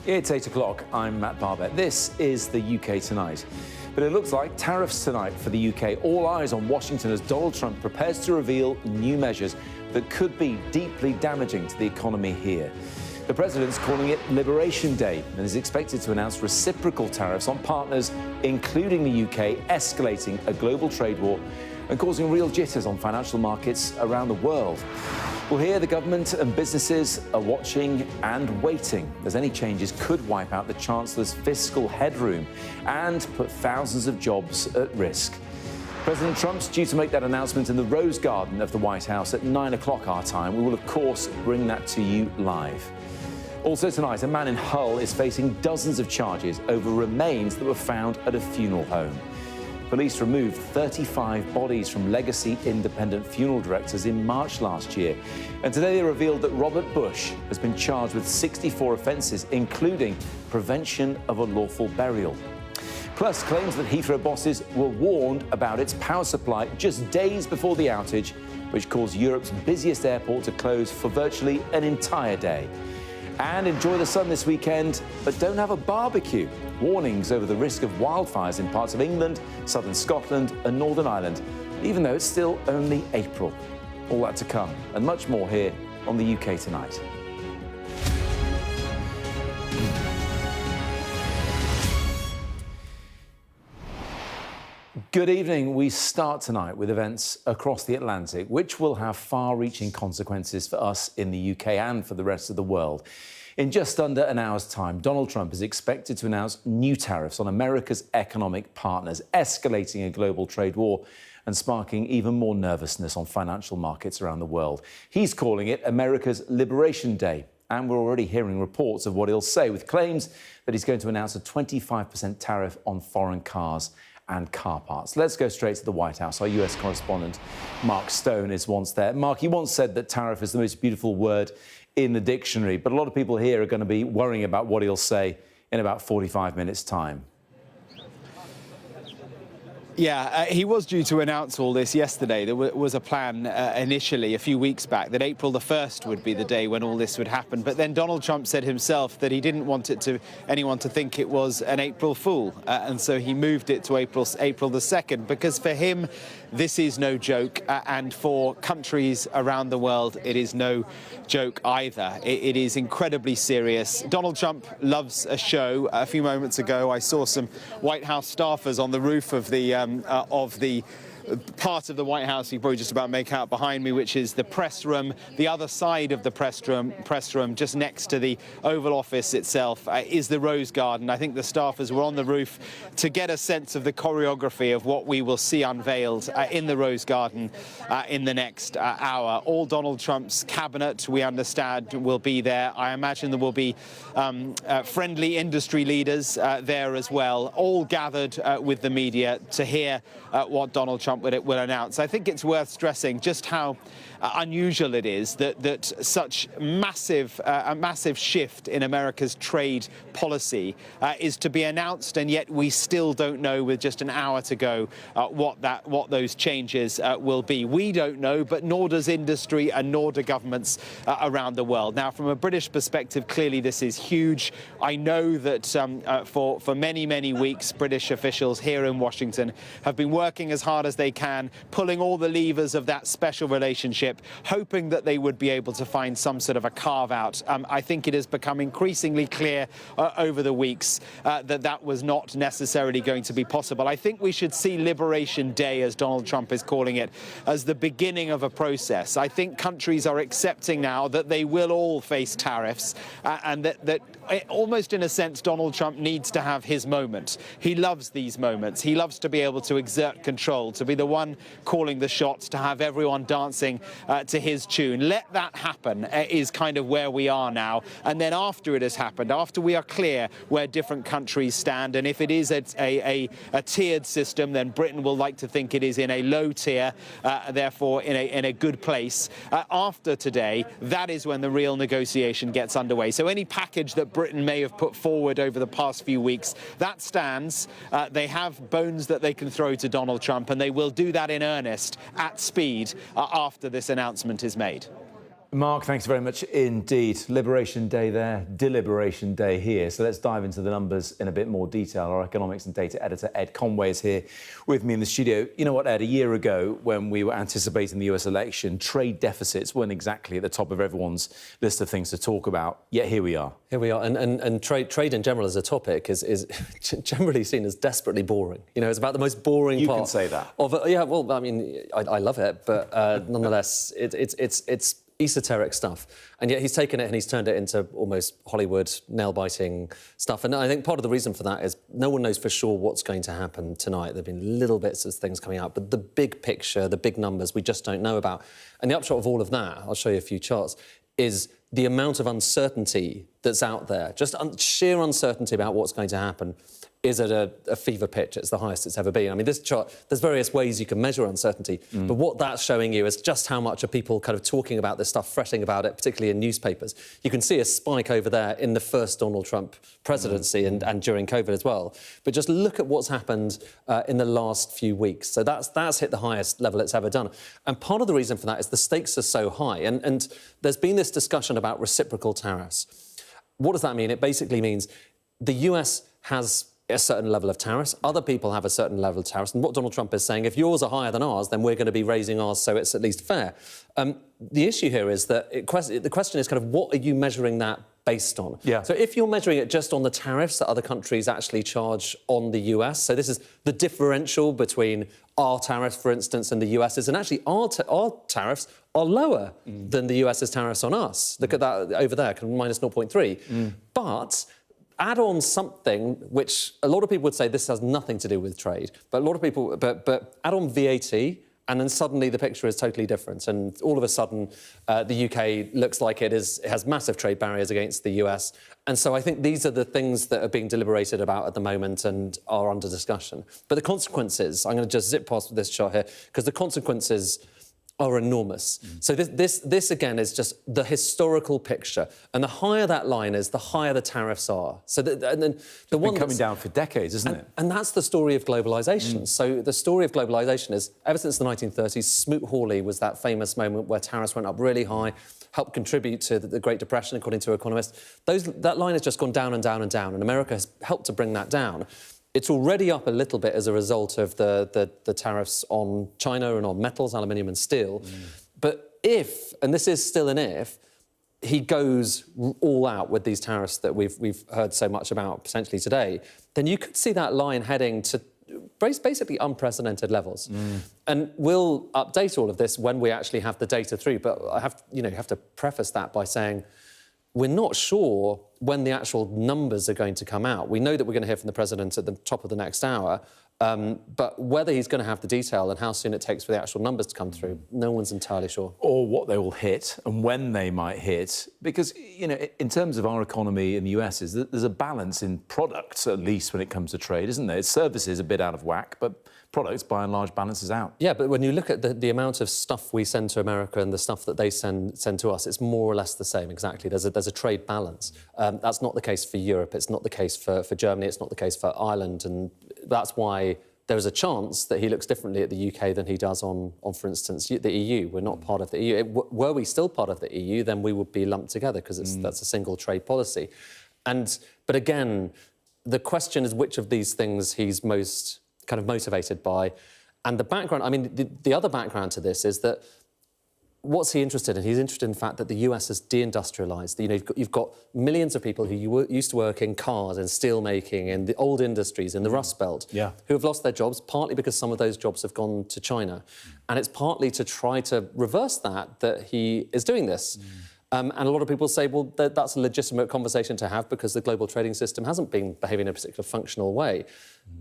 It's 8 o'clock. I'm Matt Barbet. This is the UK Tonight. But it looks like tariffs tonight for the UK. All eyes on Washington as Donald Trump prepares to reveal new measures that could be deeply damaging to the economy here. The president's calling it Liberation Day and is expected to announce reciprocal tariffs on partners, including the UK, escalating a global trade war and causing real jitters on financial markets around the world. Well, here the government and businesses are watching and waiting, as any changes could wipe out the Chancellor's fiscal headroom and put thousands of jobs at risk. President Trump's due to make that announcement in the Rose Garden of the White House at 9 o'clock our time. We will, of course, bring that to you live. Also tonight, a man in Hull is facing dozens of charges over remains that were found at a funeral home. Police removed 35 bodies from legacy independent funeral directors in March last year. And today they revealed that Robert Bush has been charged with 64 offences, including prevention of a lawful burial. Plus, claims that Heathrow bosses were warned about its power supply just days before the outage, which caused Europe's busiest airport to close for virtually an entire day. And enjoy the sun this weekend, but don't have a barbecue. Warnings over the risk of wildfires in parts of England, southern Scotland and Northern Ireland, even though it's still only April. All that to come, and much more here on the UK Tonight. Good evening. We start tonight with events across the Atlantic, which will have far-reaching consequences for us in the UK and for the rest of the world. In just under an hour's time, Donald Trump is expected to announce new tariffs on America's economic partners, escalating a global trade war and sparking even more nervousness on financial markets around the world. He's calling it America's Liberation Day, and we're already hearing reports of what he'll say, with claims that he's going to announce a 25% tariff on foreign cars and car parts. Let's go straight to the White House. Our US correspondent, Mark Stone, is once there. Mark, you once said that tariff is the most beautiful word in the dictionary, but a lot of people here are going to be worrying about what he'll say in about 45 minutes' time. Yeah, he was due to announce all this yesterday. There was a plan initially a few weeks back that April the 1st would be the day when all this would happen. But then Donald Trump said himself that he didn't want anyone to think it was an April Fool. And so he moved it to April the 2nd, because for him, this is no joke. And for countries around the world, it is no joke either. It is incredibly serious. Donald Trump loves a show. A few moments ago, I saw some White House staffers on the roof of the part of the White House you probably just about make out behind me, which is the press room. The other side of the press room, just next to the Oval Office itself, is the Rose Garden. I think the staffers were on the roof to get a sense of the choreography of what we will see unveiled in the Rose Garden in the next hour. All Donald Trump's cabinet, we understand, will be there. I imagine there will be friendly industry leaders there as well, all gathered with the media to hear what Donald Trump will announce. I think it's worth stressing just how unusual it is that such a massive shift in America's trade policy is to be announced, and yet we still don't know, with just an hour to go, what those changes will be. We don't know, but nor does industry and nor do governments around the world. Now, from a British perspective, clearly this is huge. I know that for many weeks, British officials here in Washington have been working as hard as they can, pulling all the levers of that special relationship, hoping that they would be able to find some sort of a carve-out. I think it has become increasingly clear over the weeks that was not necessarily going to be possible. I think we should see Liberation Day, as Donald Trump is calling it, as the beginning of a process. I think countries are accepting now that they will all face tariffs, and that almost in a sense Donald Trump needs to have his moment. He loves these moments. He loves to be able to exert control, to be the one calling the shots, to have everyone dancing to his tune. Let that happen is kind of where we are now. And then after it has happened, after we are clear where different countries stand, and if it is a tiered system, then Britain will like to think it is in a low tier, therefore in a good place. After today, that is when the real negotiation gets underway. So any package that Britain may have put forward over the past few weeks, that stands. They have bones that they can throw to Donald Trump, and they will do that in earnest, at speed, after this announcement is made. Mark, thanks very much indeed. Liberation Day there, Deliberation Day here. So let's dive into the numbers in a bit more detail. Our economics and data editor, Ed Conway, is here with me in the studio. You know what, Ed, a year ago when we were anticipating the US election, trade deficits weren't exactly at the top of everyone's list of things to talk about, yet here we are. Here we are, and trade in general as a topic is generally seen as desperately boring. You know, it's about the most boring part. You can say that. Yeah, well, I mean, I love it, but nonetheless, it's esoteric stuff. And yet he's taken it and he's turned it into almost Hollywood, nail-biting stuff. And I think part of the reason for that is no one knows for sure what's going to happen tonight. There have been little bits of things coming out, but the big picture, the big numbers, we just don't know about. And the upshot of all of that, I'll show you a few charts, is the amount of uncertainty that's out there, just sheer uncertainty about what's going to happen, is at a fever pitch. It's the highest it's ever been. I mean, this chart, there's various ways you can measure uncertainty, but what that's showing you is just how much are people kind of talking about this stuff, fretting about it, particularly in newspapers. You can see a spike over there in the first Donald Trump presidency and during COVID as well. But just look at what's happened in the last few weeks. So that's hit the highest level it's ever done. And part of the reason for that is the stakes are so high. And there's been this discussion about reciprocal tariffs. What does that mean? It basically means the US has a certain level of tariffs, other people have a certain level of tariffs, and what Donald Trump is saying, if yours are higher than ours, then we're going to be raising ours so it's at least fair. The issue here is that the question is kind of what are you measuring that based on? Yeah. So if you're measuring it just on the tariffs that other countries actually charge on the US, so this is the differential between our tariffs, for instance, and the US's, and actually our tariffs are lower than the US's tariffs on us. Look at that over there, kind of minus 0.3. But add on something which a lot of people would say this has nothing to do with trade, but a lot of people, but add on VAT, and then suddenly the picture is totally different. And all of a sudden, the UK looks like it has massive trade barriers against the US. And so I think these are the things that are being deliberated about at the moment and are under discussion. But the consequences, I'm going to just zip past this chart here, because the consequences are enormous. So this again is just the historical picture, and the higher that line is, the higher the tariffs are. So and then the one coming down for decades, isn't it? And that's the story of globalisation. So the story of globalisation is ever since the 1930s, Smoot-Hawley was that famous moment where tariffs went up really high, helped contribute to the Great Depression, according to economists. That line has just gone down and down and down, and America has helped to bring that down. It's already up a little bit as a result of the tariffs on China and on metals, aluminium and steel. But if, and this is still an if, he goes all out with these tariffs that we've heard so much about potentially today, then you could see that line heading to basically unprecedented levels. And we'll update all of this when we actually have the data through. But I have to preface that by saying we're not sure when the actual numbers are going to come out. We know that we're going to hear from the president at the top of the next hour, but whether he's going to have the detail and how soon it takes for the actual numbers to come through, no one's entirely sure. Or what they will hit and when they might hit. Because, you know, in terms of our economy in the US, there's a balance in products, at least when it comes to trade, isn't there? Services a bit out of whack, but products, by and large, balances out. Yeah, but when you look at the amount of stuff we send to America and the stuff that they send to us, it's more or less the same, exactly. There's a trade balance. That's not the case for Europe. It's not the case for Germany. It's not the case for Ireland. And that's why there is a chance that he looks differently at the UK than he does on for instance, the EU. We're not part of the EU. Were we still part of the EU, then we would be lumped together because that's a single trade policy. But again, the question is which of these things he's most kind of motivated by. And the background, I mean, the other background to this is that what's he interested in? He's interested in the fact that the US has deindustrialised. You know, you've got millions of people who used to work in cars and steel making in the old industries in the Rust Belt who have lost their jobs, partly because some of those jobs have gone to China. And it's partly to try to reverse that he is doing this. And a lot of people say, well, that's a legitimate conversation to have because the global trading system hasn't been behaving in a particular functional way.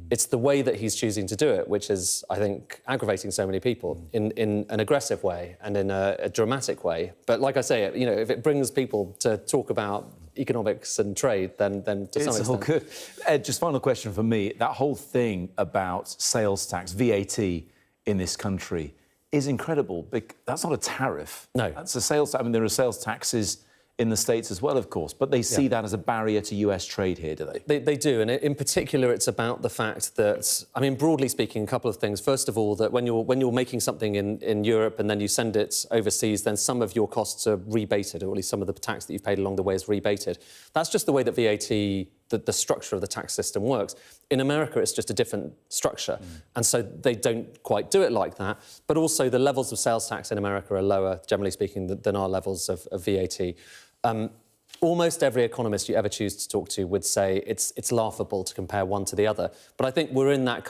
It's the way that he's choosing to do it, which is, I think, aggravating so many people in an aggressive way and in a dramatic way. But like I say, you know, if it brings people to talk about economics and trade, then to some extent... It's all good. Ed, just final question for me. That whole thing about sales tax, VAT, in this country is incredible. That's not a tariff. No. That's a sales tax. I mean, there are sales taxes in the States as well, of course, but they see that as a barrier to US trade here, do they? They do, and in particular, it's about the fact that, I mean, broadly speaking, a couple of things. First of all, that when you're making something in Europe and then you send it overseas, then some of your costs are rebated, or at least some of the tax that you've paid along the way is rebated. That's just the way that VAT, the structure of the tax system works. In America, it's just a different structure, and so they don't quite do it like that. But also, the levels of sales tax in America are lower, generally speaking, than our levels of VAT. Almost every economist you ever choose to talk to would say it's laughable to compare one to the other. But I think we're in that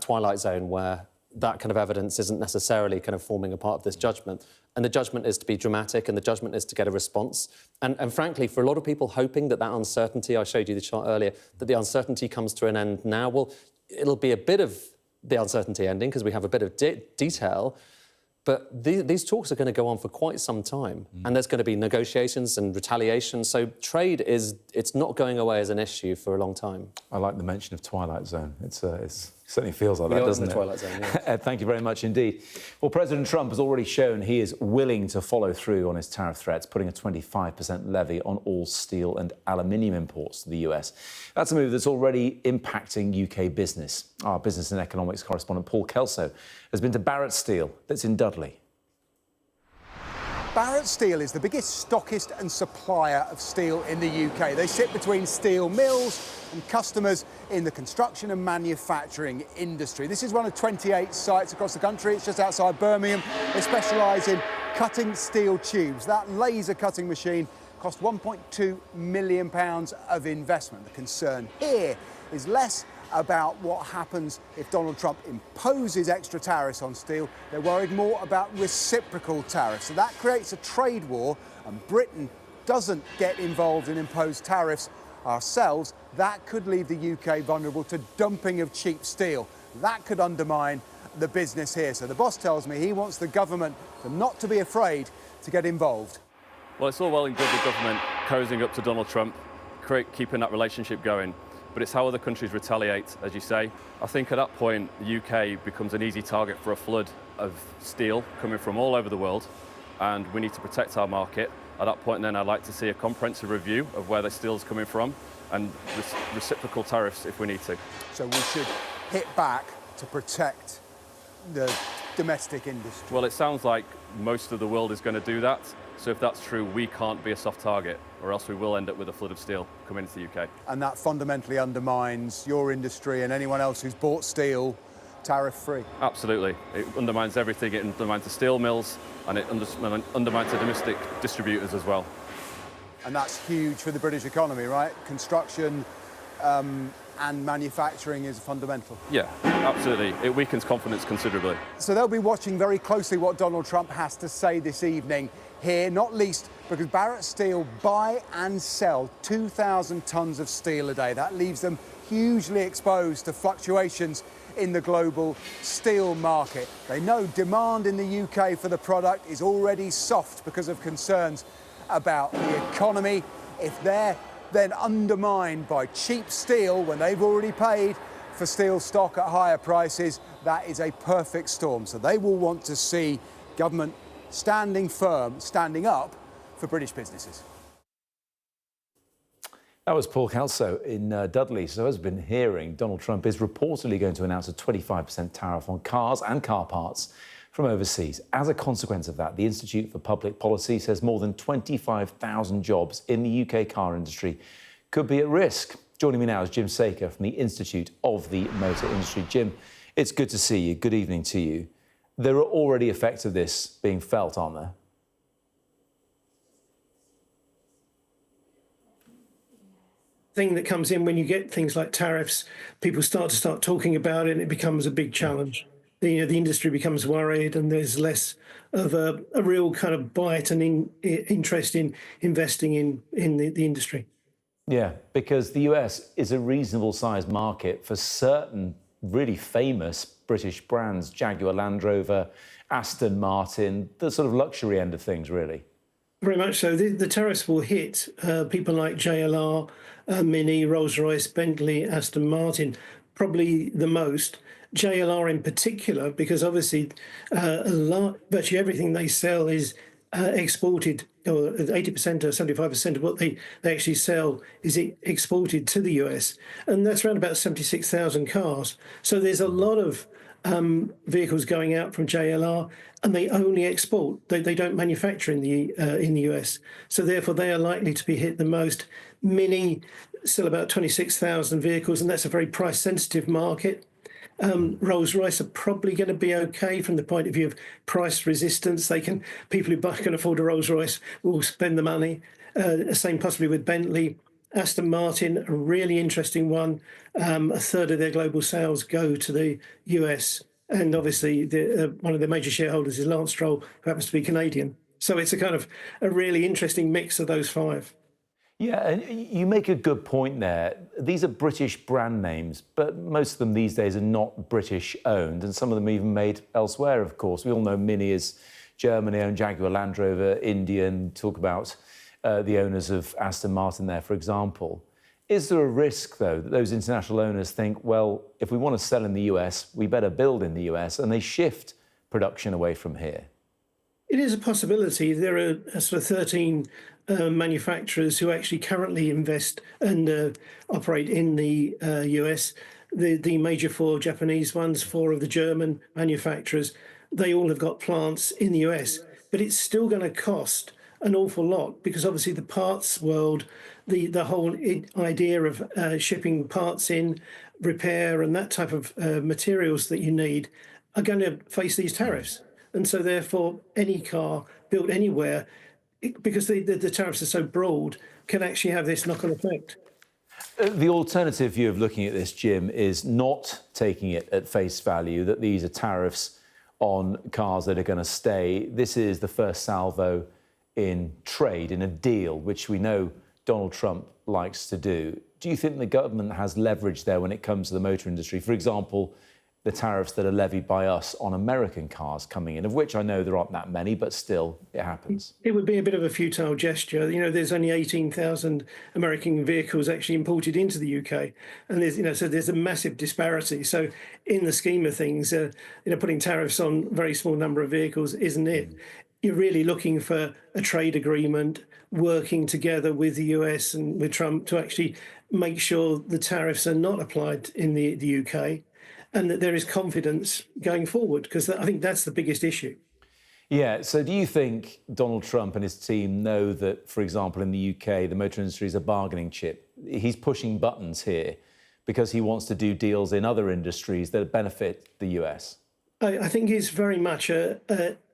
twilight zone where that kind of evidence isn't necessarily kind of forming a part of this judgment. And the judgment is to be dramatic, and the judgment is to get a response. And frankly, for a lot of people hoping that uncertainty, I showed you the chart earlier, that the uncertainty comes to an end now, well, it'll be a bit of the uncertainty ending because we have a bit of detail. But these talks are going to go on for quite some time, and there's going to be negotiations and retaliation. So trade it's not going away as an issue for a long time. I like the mention of twilight zone. It certainly feels like that, doesn't it? Twilight zone, yeah. Thank you very much indeed. Well, President Trump has already shown he is willing to follow through on his tariff threats, putting a 25% levy on all steel and aluminium imports to the US. That's a move that's already impacting UK business. Our business and economics correspondent Paul Kelso has been to Barrett Steel, that's in Dudley. Barrett Steel is the biggest stockist and supplier of steel in the UK. They sit between steel mills and customers in the construction and manufacturing industry. This is one of 28 sites across the country. It's just outside Birmingham. They specialise in cutting steel tubes. That laser cutting machine cost £1.2 million of investment. The concern here is less about what happens if Donald Trump imposes extra tariffs on steel. They're worried more about reciprocal tariffs. So that creates a trade war, and Britain doesn't get involved in imposed tariffs ourselves. That could leave the UK vulnerable to dumping of cheap steel. That could undermine the business here. So the boss tells me he wants the government not to be afraid to get involved. Well, it's all well and good the government cozying up to Donald Trump, keeping that relationship going. But it's how other countries retaliate, as you say. I think at that point, the UK becomes an easy target for a flood of steel coming from all over the world, and we need to protect our market. At that point, then, I'd like to see a comprehensive review of where the steel's coming from and reciprocal tariffs if we need to. So we should hit back to protect the domestic industry. Well, it sounds like most of the world is going to do that. So if that's true, we can't be a soft target, or else we will end up with a flood of steel coming into the UK. And that fundamentally undermines your industry and anyone else who's bought steel tariff-free. Absolutely. It undermines everything. It undermines the steel mills, and it undermines the domestic distributors as well. And that's huge for the British economy, right? Construction and manufacturing is fundamental. Yeah, absolutely. It weakens confidence considerably. So they'll be watching very closely what Donald Trump has to say this evening here, not least because Barrett Steel buy and sell 2,000 tonnes of steel a day. That leaves them hugely exposed to fluctuations in the global steel market. They know demand in the UK for the product is already soft because of concerns about the economy. If they're then undermined by cheap steel when they've already paid for steel stock at higher prices, that is a perfect storm. So they will want to see government standing firm, standing up for British businesses. That was Paul Kelso in Dudley. So as we've been hearing, Donald Trump is reportedly going to announce a 25% tariff on cars and car parts from overseas. As a consequence of that, the Institute for Public Policy says more than 25,000 jobs in the UK car industry could be at risk. Joining me now is Jim Saker from the Institute of the Motor Industry. Jim, it's good to see you. Good evening to you. There are already effects of this being felt, aren't there? Thing that comes in when you get things like tariffs, people start talking about it, and it becomes a big challenge. The industry becomes worried, and there's less of a real kind of bite and interest in investing in the industry. Yeah, because the US is a reasonable sized market for certain really famous British brands, Jaguar Land Rover, Aston Martin, the sort of luxury end of things, really. Very much so. The tariffs will hit people like JLR, Mini, Rolls-Royce, Bentley, Aston Martin, probably the most. JLR in particular, because obviously virtually everything they sell is exported, or 80% or 75% of what they actually sell is exported to the US. And that's around about 76,000 cars. So there's a lot of vehicles going out from JLR, and they only export. They don't manufacture in the US. So therefore, they are likely to be hit the most. Mini, still about 26,000 vehicles, and that's a very price-sensitive market. Rolls-Royce are probably going to be okay from the point of view of price resistance. People who can afford a Rolls-Royce will spend the money. Same possibly with Bentley. Aston Martin, a really interesting one. A third of their global sales go to the US. And obviously, one of their major shareholders is Lance Stroll, who happens to be Canadian. So it's a kind of a really interesting mix of those five. Yeah, and you make a good point there. These are British brand names, but most of them these days are not British owned, and some of them even made elsewhere, of course. We all know Mini is Germany-owned, Jaguar Land Rover, Indian, talk about the owners of Aston Martin there, for example. Is there a risk, though, that those international owners think, well, if we want to sell in the US, we better build in the US, and they shift production away from here? It is a possibility. There are sort of 13 manufacturers who actually currently invest and operate in the US. The major four Japanese ones, four of the German manufacturers, they all have got plants in the US. But it's still going to cost an awful lot because obviously the parts world, the whole idea of shipping parts in, repair and that type of materials that you need are going to face these tariffs. And so therefore any car built anywhere, because the tariffs are so broad, can actually have this knock-on effect. The alternative view of looking at this, Jim, is not taking it at face value, that these are tariffs on cars that are going to stay. This is the first salvo in trade, in a deal, which we know Donald Trump likes to do. Do you think the government has leverage there when it comes to the motor industry? For example, the tariffs that are levied by us on American cars coming in, of which I know there aren't that many, but still, it happens. It would be a bit of a futile gesture. You know, there's only 18,000 American vehicles actually imported into the UK, and so there's a massive disparity. So, in the scheme of things, putting tariffs on a very small number of vehicles isn't it. You're really looking for a trade agreement, working together with the US and with Trump to actually make sure the tariffs are not applied in the UK. And that there is confidence going forward, because I think that's the biggest issue. Yeah, so do you think Donald Trump and his team know that, for example, in the UK, the motor industry is a bargaining chip? He's pushing buttons here because he wants to do deals in other industries that benefit the US? I think it's very much a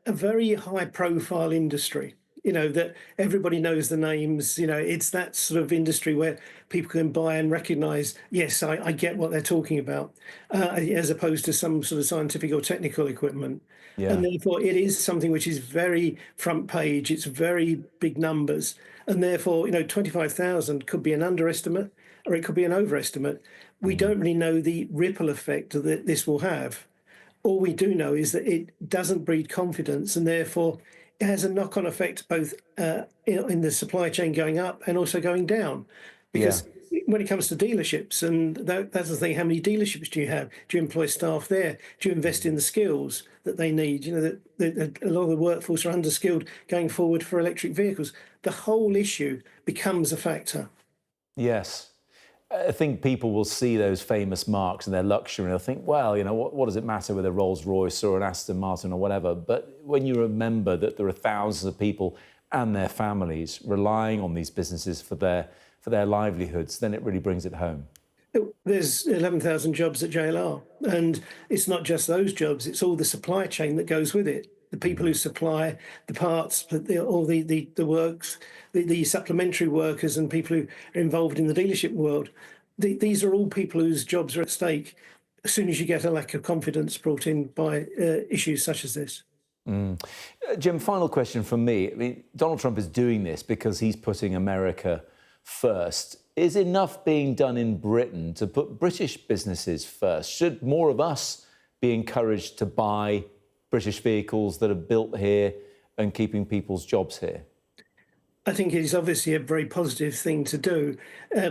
very high-profile industry. That everybody knows the names. It's that sort of industry where people can buy and recognise, yes, I get what they're talking about, as opposed to some sort of scientific or technical equipment. Yeah. And therefore, it is something which is very front page. It's very big numbers. And therefore, 25,000 could be an underestimate or it could be an overestimate. We don't really know the ripple effect that this will have. All we do know is that it doesn't breed confidence, and therefore it has a knock-on effect both in the supply chain going up and also going down. Because when it comes to dealerships, and that's the thing, how many dealerships do you have? Do you employ staff there? Do you invest in the skills that they need? That a lot of the workforce are underskilled going forward for electric vehicles. The whole issue becomes a factor. Yes. I think people will see those famous marks and their luxury and they'll think, well, what does it matter with a Rolls-Royce or an Aston Martin or whatever? But when you remember that there are thousands of people and their families relying on these businesses for their livelihoods, then it really brings it home. There's 11,000 jobs at JLR, and it's not just those jobs, it's all the supply chain that goes with it. The people who supply the parts, all the works, the supplementary workers and people who are involved in the dealership world. These are all people whose jobs are at stake as soon as you get a lack of confidence brought in by issues such as this. Jim, final question from me. I mean, Donald Trump is doing this because he's putting America first. Is enough being done in Britain to put British businesses first? Should more of us be encouraged to buy British vehicles that are built here and keeping people's jobs here? I think it is obviously a very positive thing to do.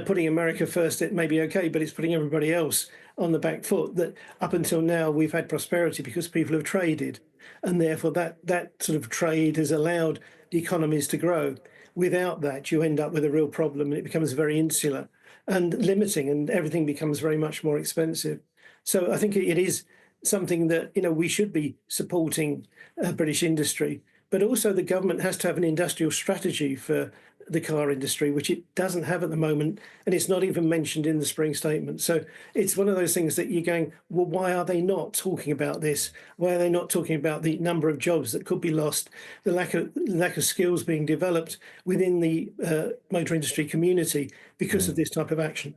Putting America first, it may be okay, but it's putting everybody else on the back foot. That up until now, we've had prosperity because people have traded. And therefore, that sort of trade has allowed the economies to grow. Without that, you end up with a real problem, and it becomes very insular and limiting, and everything becomes very much more expensive. So I think it is something that, you know, we should be supporting British industry, but also the government has to have an industrial strategy for the car industry, which it doesn't have at the moment, and it's not even mentioned in the spring statement. So it's one of those things that you're going, well, why are they not talking about this? Why are they not talking about the number of jobs that could be lost, the lack of skills being developed within the motor industry community because of this type of action?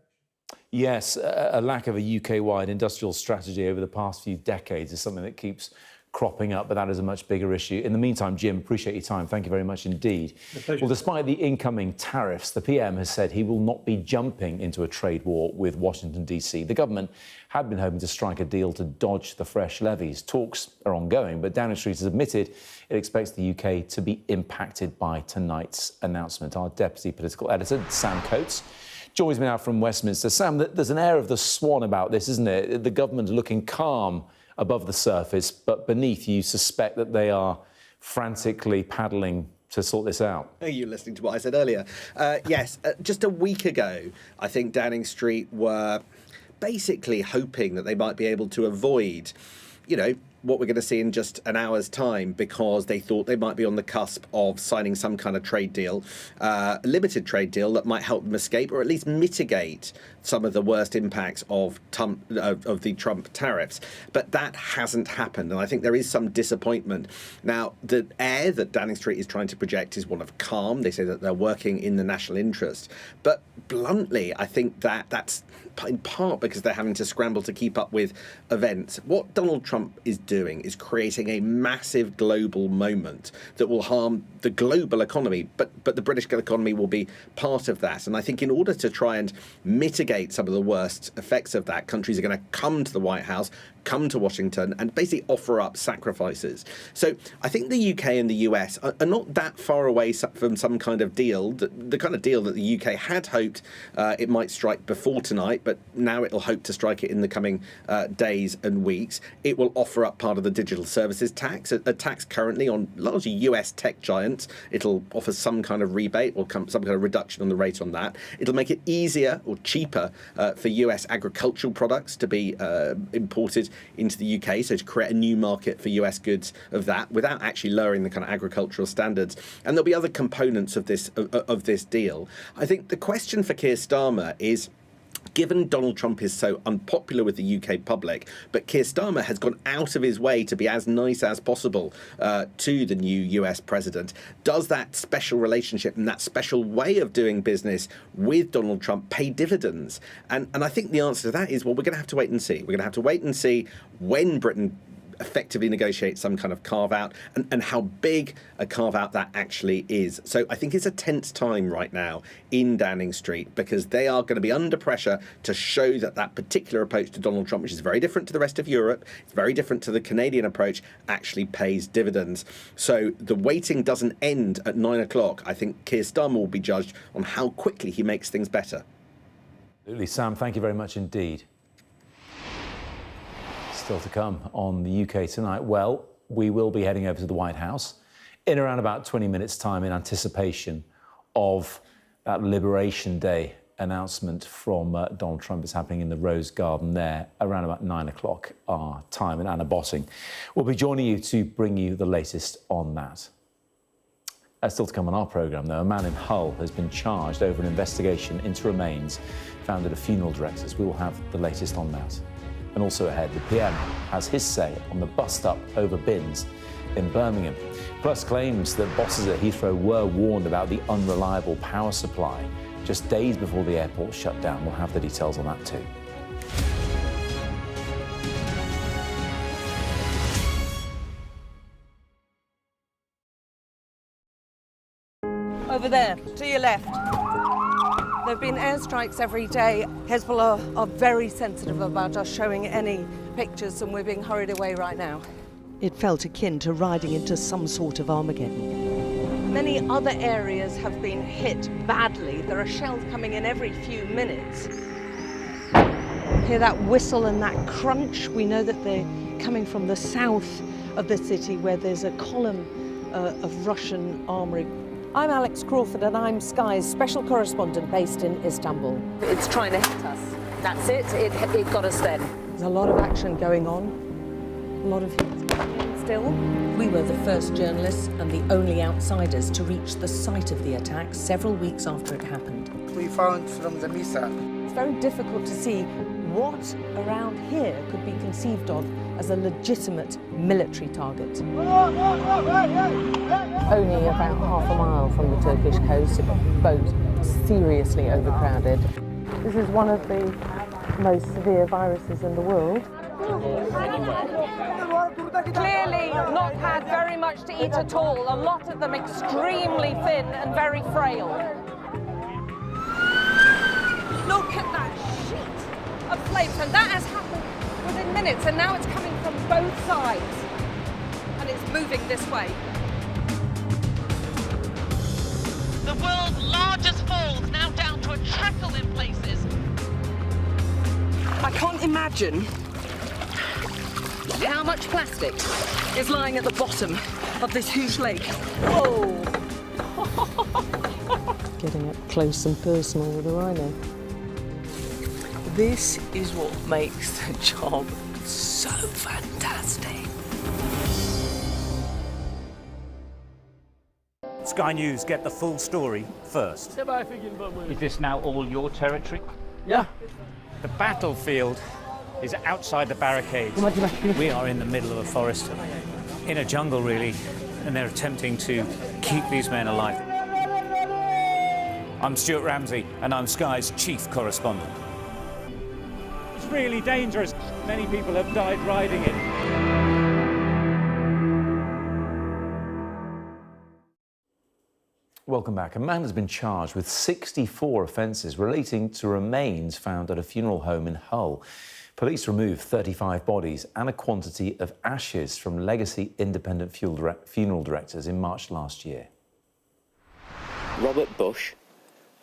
Yes, a lack of a UK-wide industrial strategy over the past few decades is something that keeps cropping up, but that is a much bigger issue. In the meantime, Jim, appreciate your time. Thank you very much indeed. Well, despite the incoming tariffs, the PM has said he will not be jumping into a trade war with Washington, D.C. The government had been hoping to strike a deal to dodge the fresh levies. Talks are ongoing, but Downing Street has admitted it expects the UK to be impacted by tonight's announcement. Our deputy political editor, Sam Coates, joins me now from Westminster. Sam, there's an air of the swan about this, isn't it? The government looking calm above the surface, but beneath you suspect that they are frantically paddling to sort this out. Are you listening to what I said earlier? Yes, just a week ago, I think Downing Street were basically hoping that they might be able to avoid, you know, what we're going to see in just an hour's time, because they thought they might be on the cusp of signing some kind of trade deal, a limited trade deal that might help them escape or at least mitigate some of the worst impacts of the Trump tariffs. But that hasn't happened, and I think there is some disappointment. Now, the air that Downing Street is trying to project is one of calm. They say that they're working in the national interest. But bluntly, I think that that's in part because they're having to scramble to keep up with events. What Donald Trump is doing is creating a massive global moment that will harm the global economy, but the British economy will be part of that. And I think in order to try and mitigate some of the worst effects of that, countries are going to come to the White House, come to Washington and basically offer up sacrifices. So I think the UK and the US are not that far away from some kind of deal, the kind of deal that the UK had hoped it might strike before tonight, but now it'll hope to strike it in the coming days and weeks. It will offer up part of the digital services tax, a tax currently on largely US tech giants. It'll offer some kind of rebate or some kind of reduction on the rate on that. It'll make it easier or cheaper for US agricultural products to be imported into the UK, so to create a new market for US goods of that without actually lowering the kind of agricultural standards. And there'll be other components of this deal. I think the question for Keir Starmer is, given Donald Trump is so unpopular with the UK public, but Keir Starmer has gone out of his way to be as nice as possible to the new US president, does that special relationship and that special way of doing business with Donald Trump pay dividends? And I think the answer to that is, well, we're going to have to wait and see. We're going to have to wait and see when Britain effectively negotiate some kind of carve-out and how big a carve-out that actually is. So I think it's a tense time right now in Downing Street, because they are going to be under pressure to show that that particular approach to Donald Trump, which is very different to the rest of Europe, it's very different to the Canadian approach, actually pays dividends. So the waiting doesn't end at 9 o'clock. I think Keir Starmer will be judged on how quickly he makes things better. Absolutely. Sam, thank you very much indeed. Still to come on the UK tonight. Well, we will be heading over to the White House in around about 20 minutes' time in anticipation of that Liberation Day announcement from Donald Trump. Is happening in the Rose Garden there around about 9 o'clock our time. And Anna Botting will be joining you to bring you the latest on that. Still to come on our programme, though, a man in Hull has been charged over an investigation into remains found at a funeral director's. We will have the latest on that. And also ahead, the PM has his say on the bust-up over bins in Birmingham, plus claims that bosses at Heathrow were warned about the unreliable power supply just days before the airport shut down. We'll have the details on that too. Over there, to your left. There have been airstrikes every day. Hezbollah are very sensitive about us showing any pictures, and we're being hurried away right now. It felt akin to riding into some sort of Armageddon. Many other areas have been hit badly. There are shells coming in every few minutes. Hear that whistle and that crunch? We know that they're coming from the south of the city, where there's a column of Russian armoury. I'm Alex Crawford and I'm Sky's special correspondent based in Istanbul. It's trying to hit us. That's it. It got us then. There's a lot of action going on. A lot of heat still. We were the first journalists and the only outsiders to reach the site of the attack several weeks after it happened. We found from the missile. It's very difficult to see what around here could be conceived of as a legitimate military target. Only about half a mile from the Turkish coast, a boat seriously overcrowded. This is one of the most severe viruses in the world. Clearly not had very much to eat at all, a lot of them extremely thin and very frail. Look at that sheet of flames, and that has happened within minutes, and now it's coming from both sides, and it's moving this way. The world's largest falls now down to a trickle in places. I can't imagine how much plastic is lying at the bottom of this huge lake. Oh! Getting up close and personal with a rhino. This is what makes the job so fantastic. Sky News get the full story first. Is this now all your territory? Yeah. The battlefield is outside the barricades. We are in the middle of a forest, in a jungle really, and they're attempting to keep these men alive. I'm Stuart Ramsey, and I'm Sky's chief correspondent. It's really dangerous. Many people have died riding it. Welcome back. A man has been charged with 64 offences relating to remains found at a funeral home in Hull. Police removed 35 bodies and a quantity of ashes from legacy independent funeral directors in March last year. Robert Bush,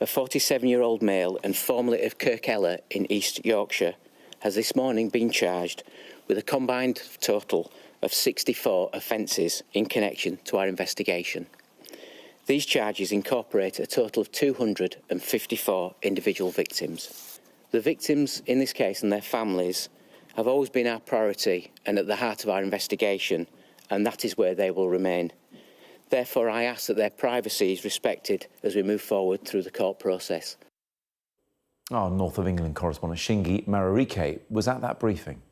a 47-year-old male and formerly of Kirkella in East Yorkshire, has this morning been charged with a combined total of 64 offences in connection to our investigation. These charges incorporate a total of 254 individual victims. The victims in this case and their families have always been our priority and at the heart of our investigation, and that is where they will remain. Therefore, I ask that their privacy is respected as we move forward through the court process. Our North of England correspondent Shingi Marurike was at that briefing.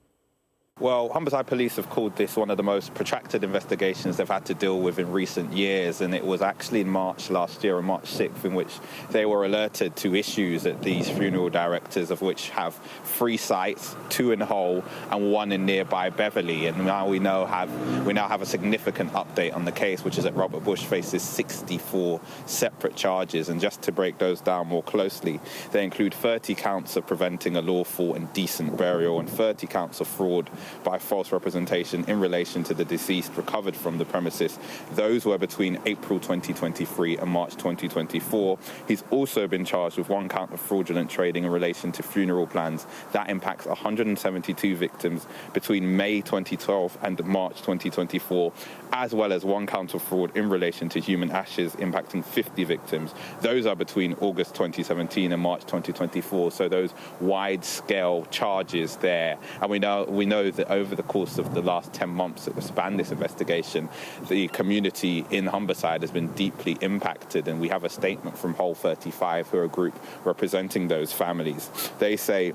Well, Humberside Police have called this one of the most protracted investigations they've had to deal with in recent years, and it was actually in March last year, on March 6th, in which they were alerted to issues at these funeral directors, of which have 3 sites, 2 in Hull and 1 in nearby Beverley. And now we now have a significant update on the case, which is that Robert Bush faces 64 separate charges. And just to break those down more closely, they include 30 counts of preventing a lawful and decent burial and 30 counts of fraud by false representation in relation to the deceased recovered from the premises. Those were between April 2023 and March 2024. He's also been charged with 1 count of fraudulent trading in relation to funeral plans. That impacts 172 victims between May 2012 and March 2024, as well as 1 count of fraud in relation to human ashes impacting 50 victims. Those are between August 2017 and March 2024, so those wide-scale charges there. And we know that over the course of the last 10 months that span this investigation, the community in Humberside has been deeply impacted, and we have a statement from Hull 35, who are a group representing those families. They say,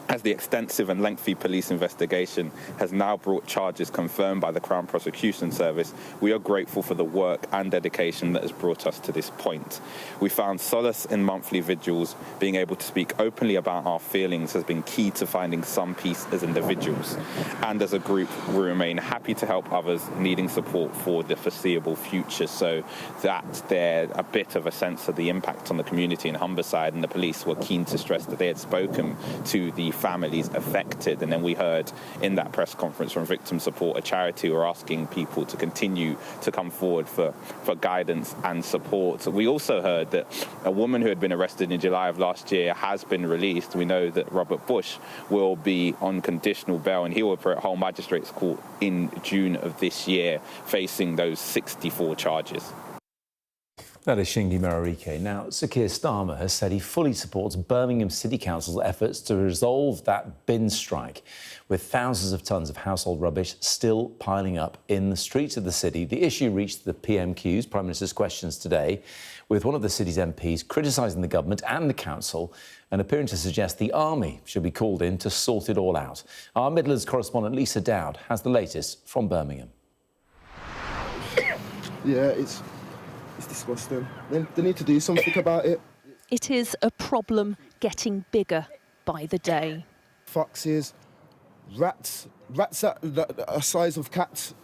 as the extensive and lengthy police investigation has now brought charges confirmed by the Crown Prosecution Service, we are grateful for the work and dedication that has brought us to this point. We found solace in monthly vigils. Being able to speak openly about our feelings has been key to finding some peace as individuals. And as a group, we remain happy to help others needing support for the foreseeable future. So that there a bit of a sense of the impact on the community in Humberside, and the police were keen to stress that they had spoken to the families affected. And then we heard in that press conference from Victim Support, a charity who are asking people to continue to come forward for guidance and support. We also heard that a woman who had been arrested in July of last year has been released. We know that Robert Bush will be on conditional bail and he will appear at Hull Magistrates Court in June of this year, facing those 64 charges. That is Shingi Mararike. Now, Sir Keir Starmer has said he fully supports Birmingham City Council's efforts to resolve that bin strike. With thousands of tonnes of household rubbish still piling up in the streets of the city, the issue reached the PMQ's, Prime Minister's Questions, today, with one of the city's MPs criticising the government and the council and appearing to suggest the army should be called in to sort it all out. Our Midlands correspondent Lisa Dowd has the latest from Birmingham. Yeah, it's disgusting. They need to do something about it. It is a problem getting bigger by the day. Foxes, rats at the size of cats,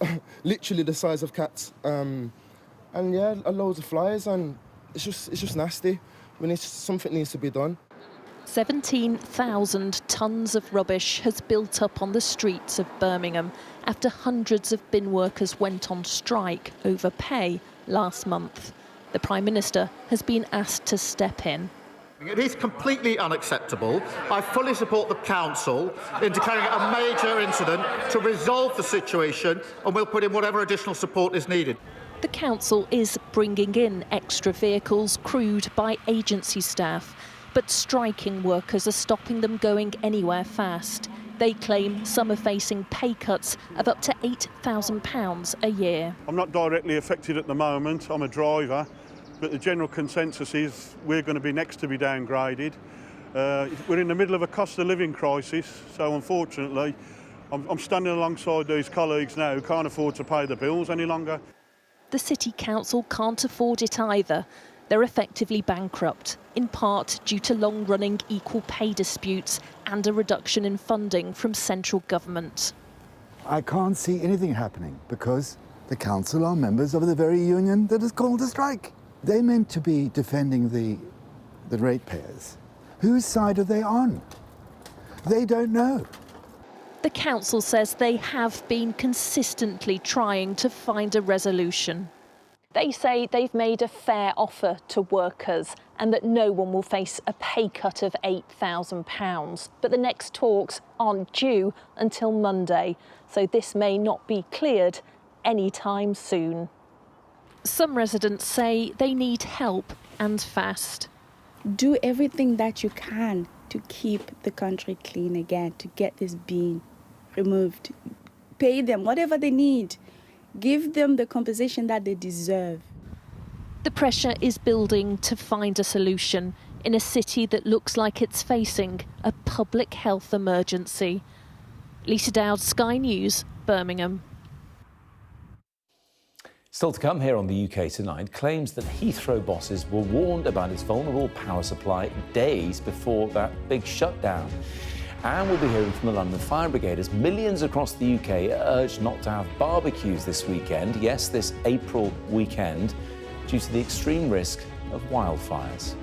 literally the size of cats, and yeah, loads of flies, and it's just nasty. Something needs to be done. 17,000 tonnes of rubbish has built up on the streets of Birmingham after hundreds of bin workers went on strike over pay last month. The Prime Minister has been asked to step in. It is completely unacceptable. I fully support the Council into carrying out a major incident to resolve the situation, and we'll put in whatever additional support is needed. The Council is bringing in extra vehicles crewed by agency staff, but striking workers are stopping them going anywhere fast. They claim some are facing pay cuts of up to £8,000 a year. I'm not directly affected at the moment. I'm a driver, but the general consensus is we're going to be next to be downgraded. We're in the middle of a cost of living crisis, so unfortunately I'm standing alongside these colleagues now who can't afford to pay the bills any longer. The City Council can't afford it either. They're effectively bankrupt, in part due to long-running equal pay disputes and a reduction in funding from central government. I can't see anything happening because the council are members of the very union that has called a strike. They meant to be defending the ratepayers. Whose side are they on? They don't know. The council says they have been consistently trying to find a resolution. They say they've made a fair offer to workers and that no one will face a pay cut of £8,000. But the next talks aren't due until Monday, so this may not be cleared anytime soon. Some residents say they need help and fast. Do everything that you can to keep the country clean again, to get this bin removed. Pay them whatever they need. Give them the compensation that they deserve. The pressure is building to find a solution in a city that looks like it's facing a public health emergency. Lisa Dowd, Sky News, Birmingham. Still to come here on the UK Tonight, claims that Heathrow bosses were warned about its vulnerable power supply days before that big shutdown. And we'll be hearing from the London Fire Brigade as millions across the UK are urged not to have barbecues this weekend. Yes, this April weekend, due to the extreme risk of wildfires.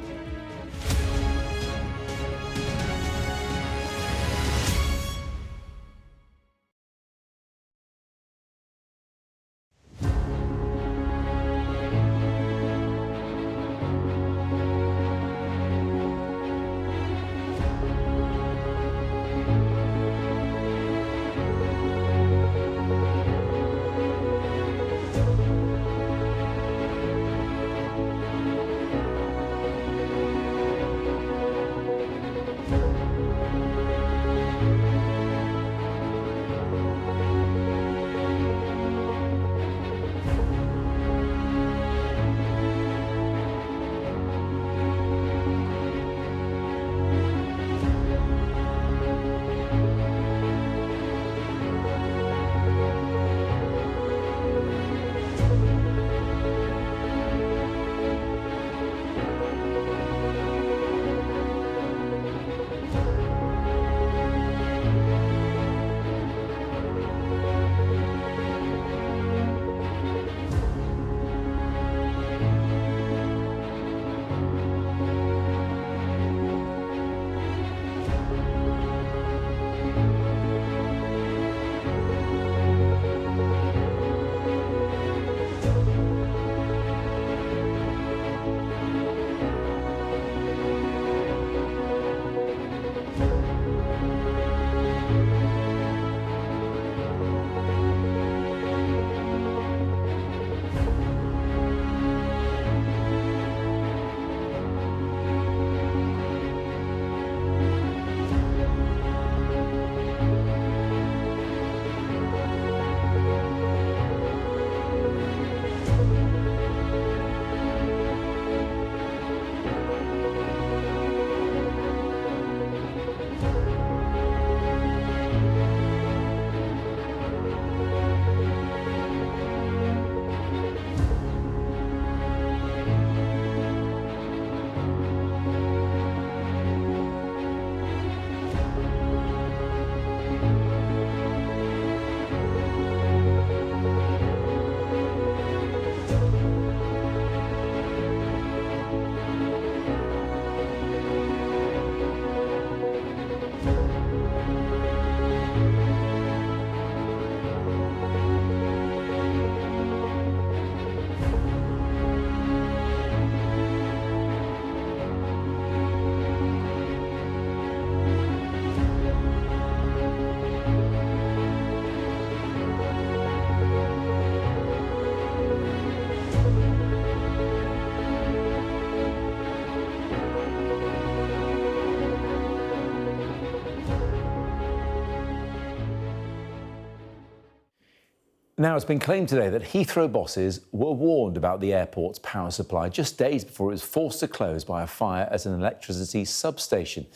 Now, it's been claimed today that Heathrow bosses were warned about the airport's power supply just days before it was forced to close by a fire at an electricity substation.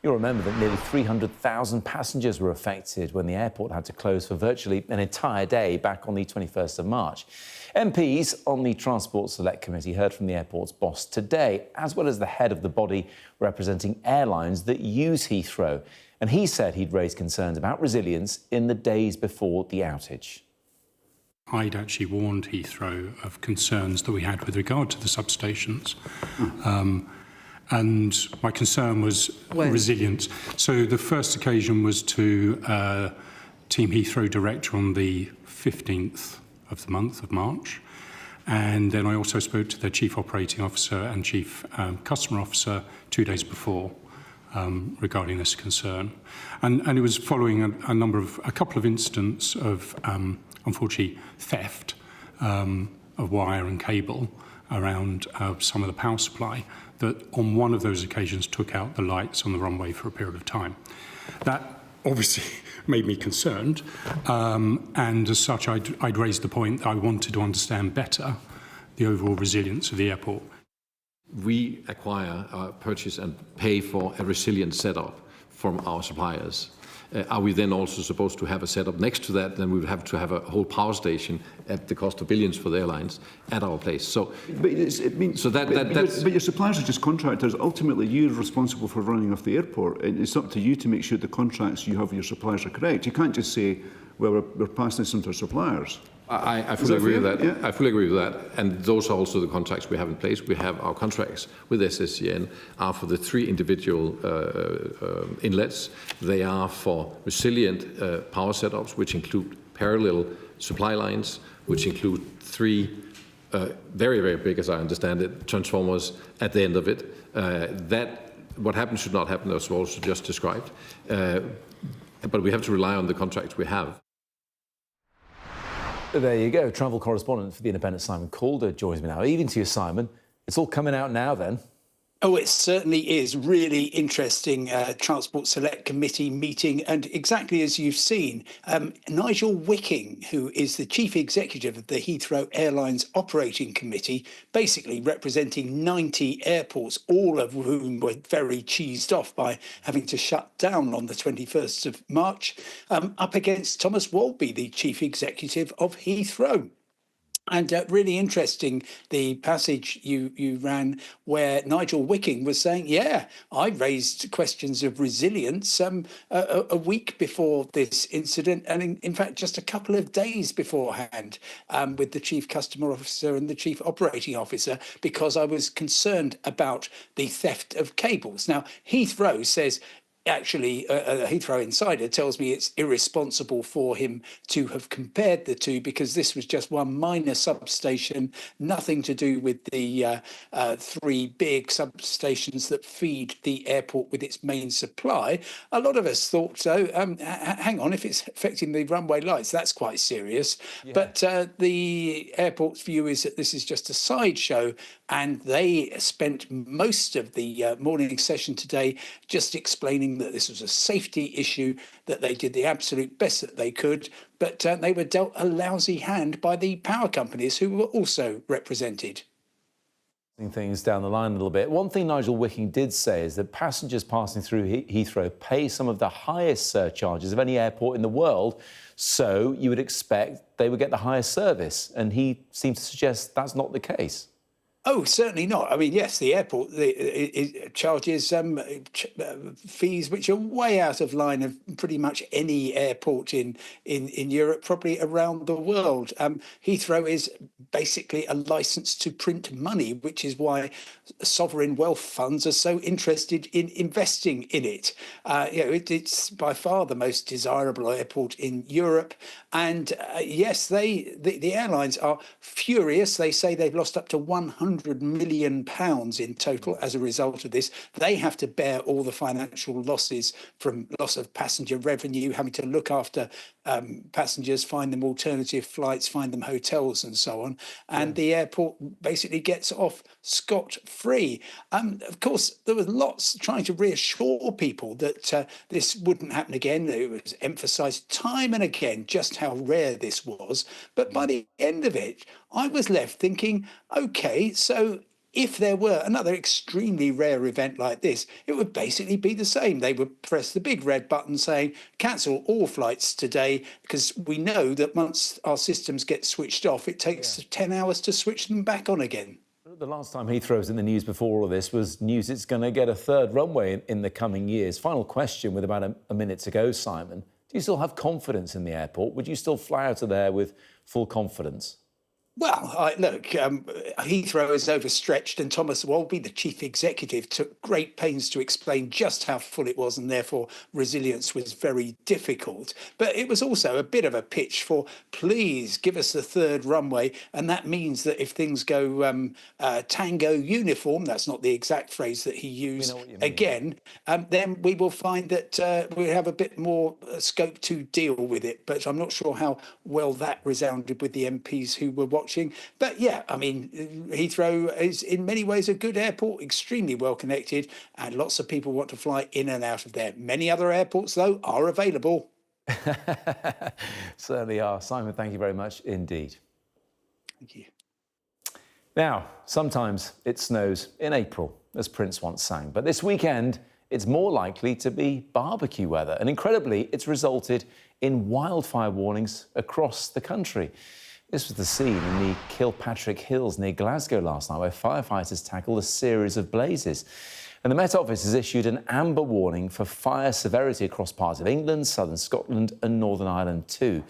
You'll remember that nearly 300,000 passengers were affected when the airport had to close for virtually an entire day back on the 21st of March. MPs on the Transport Select Committee heard from the airport's boss today, as well as the head of the body representing airlines that use Heathrow. And he said he'd raised concerns about resilience in the days before the outage. I'd actually warned Heathrow of concerns that we had with regard to the substations. And my concern was resilience. So the first occasion was to Team Heathrow Director on the 15th of the month of March. And then I also spoke to their Chief Operating Officer and Chief Customer Officer 2 days before regarding this concern. And it was following a couple of incidents of unfortunately, theft of wire and cable around some of the power supply that on one of those occasions took out the lights on the runway for a period of time. That obviously made me concerned, and as such, I'd raised the point that I wanted to understand better the overall resilience of the airport. We acquire, purchase and pay for a resilient setup from our suppliers. Are we then also supposed to have a setup next to that? Then we would have to have a whole power station at the cost of billions for the airlines at our place. So, but your suppliers are just contractors. Ultimately, you're responsible for running off the airport. It's up to you to make sure the contracts you have with your suppliers are correct. You can't just say, well, we're passing this on to our suppliers. I fully agree with that. Yeah. I fully agree with that. And those are also the contracts we have in place. We have our contracts with SSCN are for the 3 individual inlets. They are for resilient power setups, which include parallel supply lines, which include 3 very, very big, as I understand it, transformers at the end of it. That what happened should not happen, as was also just described. But we have to rely on the contracts we have. There you go. Travel correspondent for The Independent, Simon Calder, joins me now. Evening to you, Simon. It's all coming out now, then. Oh, it certainly is. Really interesting Transport Select Committee meeting. And exactly as you've seen, Nigel Wicking, who is the chief executive of the Heathrow Airlines Operating Committee, basically representing 90 airports, all of whom were very cheesed off by having to shut down on the 21st of March, up against Thomas Walby, the chief executive of Heathrow. And really interesting, the passage you ran where Nigel Wicking was saying, yeah, I raised questions of resilience a week before this incident, and in fact, just a couple of days beforehand with the Chief Customer Officer and the Chief Operating Officer, because I was concerned about the theft of cables. Now, Heathrow says, actually, a Heathrow insider tells me it's irresponsible for him to have compared the two, because this was just one minor substation, nothing to do with the 3 big substations that feed the airport with its main supply. A lot of us thought, so, hang on, if it's affecting the runway lights, that's quite serious. Yeah. But the airport's view is that this is just a sideshow, and they spent most of the morning session today just explaining that this was a safety issue, that they did the absolute best that they could, but they were dealt a lousy hand by the power companies who were also represented. Things down the line a little bit. One thing Nigel Wicking did say is that passengers passing through Heathrow pay some of the highest surcharges of any airport in the world, so you would expect they would get the highest service, and he seems to suggest that's not the case. Oh, certainly not. I mean, yes, the airport it charges fees which are way out of line of pretty much any airport in Europe, probably around the world. Heathrow is basically a license to print money, which is why sovereign wealth funds are so interested in investing in it. It's by far the most desirable airport in Europe. And yes, the airlines are furious. They say they've lost up to 100 £100 million in total as a result of this. They have to bear all the financial losses from loss of passenger revenue, having to look after passengers, find them alternative flights, find them hotels and so on. And the airport basically gets off scot-free. Of course, there was lots trying to reassure people that this wouldn't happen again. It was emphasised time and again just how rare this was. But by the end of it, I was left thinking, OK, so if there were another extremely rare event like this, it would basically be the same. They would press the big red button saying, cancel all flights today, because we know that once our systems get switched off, it takes 10 hours to switch them back on again. The last time Heathrow was in the news before all of this was news it's going to get a third runway in the coming years. Final question with about a minute to go, Simon. Do you still have confidence in the airport? Would you still fly out of there with full confidence? Well, look, Heathrow is overstretched, and Thomas Walby, the chief executive, took great pains to explain just how full it was, and therefore resilience was very difficult. But it was also a bit of a pitch for, please give us the third runway, and that means that if things go tango uniform, that's not the exact phrase that he used, again, then we will find that we have a bit more scope to deal with it. But I'm not sure how well that resounded with the MPs who were watching. But yeah, I mean, Heathrow is in many ways a good airport, extremely well connected, and lots of people want to fly in and out of there. Many other airports, though, are available. Certainly are. Simon, thank you very much indeed. Thank you. Now, sometimes it snows in April, as Prince once sang, but this weekend it's more likely to be barbecue weather, and incredibly, it's resulted in wildfire warnings across the country. This was the scene in the Kilpatrick Hills near Glasgow last night, where firefighters tackled a series of blazes. And the Met Office has issued an amber warning for fire severity across parts of England, southern Scotland and Northern Ireland too.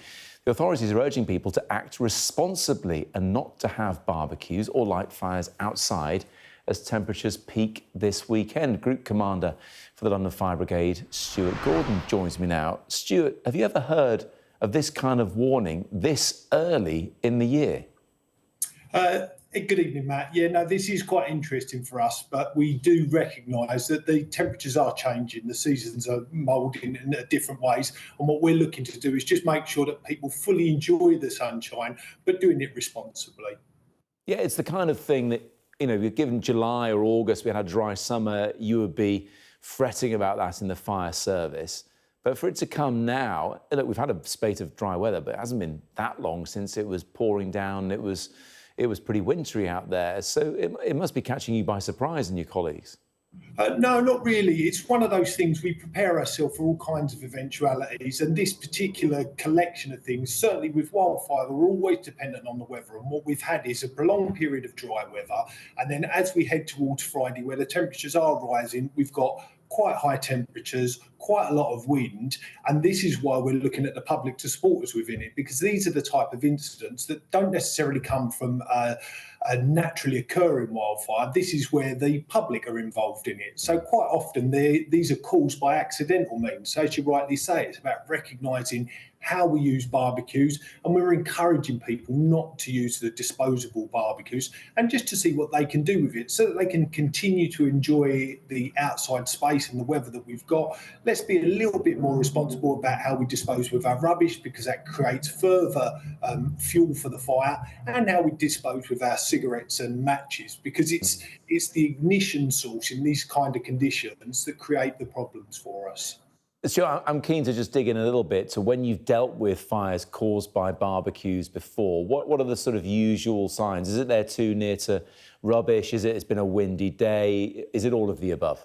The authorities are urging people to act responsibly and not to have barbecues or light fires outside as temperatures peak this weekend. Group Commander for the London Fire Brigade, Stuart Gordon, joins me now. Stuart, have you ever heard of this kind of warning this early in the year? Good evening, Matt. Yeah, no, this is quite interesting for us, but we do recognise that the temperatures are changing, the seasons are moulding in different ways, and what we're looking to do is just make sure that people fully enjoy the sunshine, but doing it responsibly. Yeah, it's the kind of thing that, you know, given July or August, we had a dry summer, you would be fretting about that in the fire service. But for it to come now, look, we've had a spate of dry weather, but it hasn't been that long since it was pouring down. It was pretty wintry out there. So it must be catching you by surprise and your colleagues. No, not really. It's one of those things we prepare ourselves for all kinds of eventualities. And this particular collection of things, certainly with wildfire, we're always dependent on the weather. And what we've had is a prolonged period of dry weather. And then as we head towards Friday, where the temperatures are rising, we've got quite high temperatures, quite a lot of wind, and this is why we're looking at the public to support us within it, because these are the type of incidents that don't necessarily come from a naturally occurring wildfire. This is where the public are involved in it. So quite often these are caused by accidental means. So as you rightly say, it's about recognising how we use barbecues, and we're encouraging people not to use the disposable barbecues and just to see what they can do with it so that they can continue to enjoy the outside space and the weather that we've got. Let's be a little bit more responsible about how we dispose with our rubbish, because that creates further fuel for the fire, and how we dispose with our cigarettes and matches, because it's the ignition source in these kind of conditions that create the problems for us. Stuart, I'm keen to just dig in a little bit to when you've dealt with fires caused by barbecues before. What are the sort of usual signs? Is it they're too near to rubbish? Is it it's been a windy day? Is it all of the above?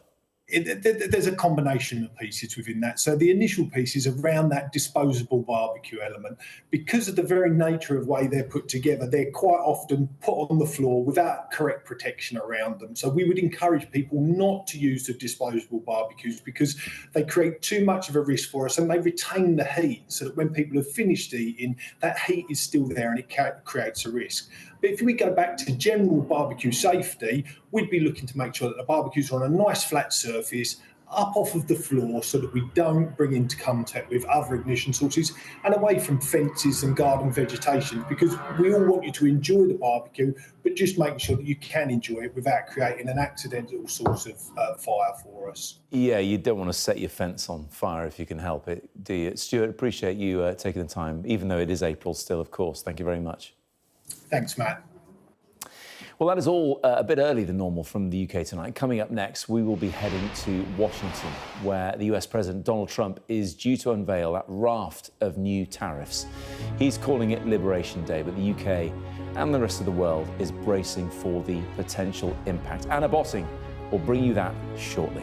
There's a combination of pieces within that. So the initial piece is around that disposable barbecue element. Because of the very nature of the way they're put together, they're quite often put on the floor without correct protection around them. So we would encourage people not to use the disposable barbecues because they create too much of a risk for us, and they retain the heat so that when people have finished eating, that heat is still there and it creates a risk. But if we go back to general barbecue safety, we'd be looking to make sure that the barbecues are on a nice flat surface, up off of the floor so that we don't bring into contact with other ignition sources and away from fences and garden vegetation, because we all want you to enjoy the barbecue, but just making sure that you can enjoy it without creating an accidental source of fire for us. Yeah, you don't want to set your fence on fire if you can help it, do you? Stuart, appreciate you taking the time, even though it is April still, of course. Thank you very much. Thanks, Matt. Well, that is all a bit earlier than normal from the UK tonight. Coming up next, we will be heading to Washington, where the US President Donald Trump is due to unveil that raft of new tariffs. He's calling it Liberation Day, but the UK and the rest of the world is bracing for the potential impact. Anna Botting will bring you that shortly.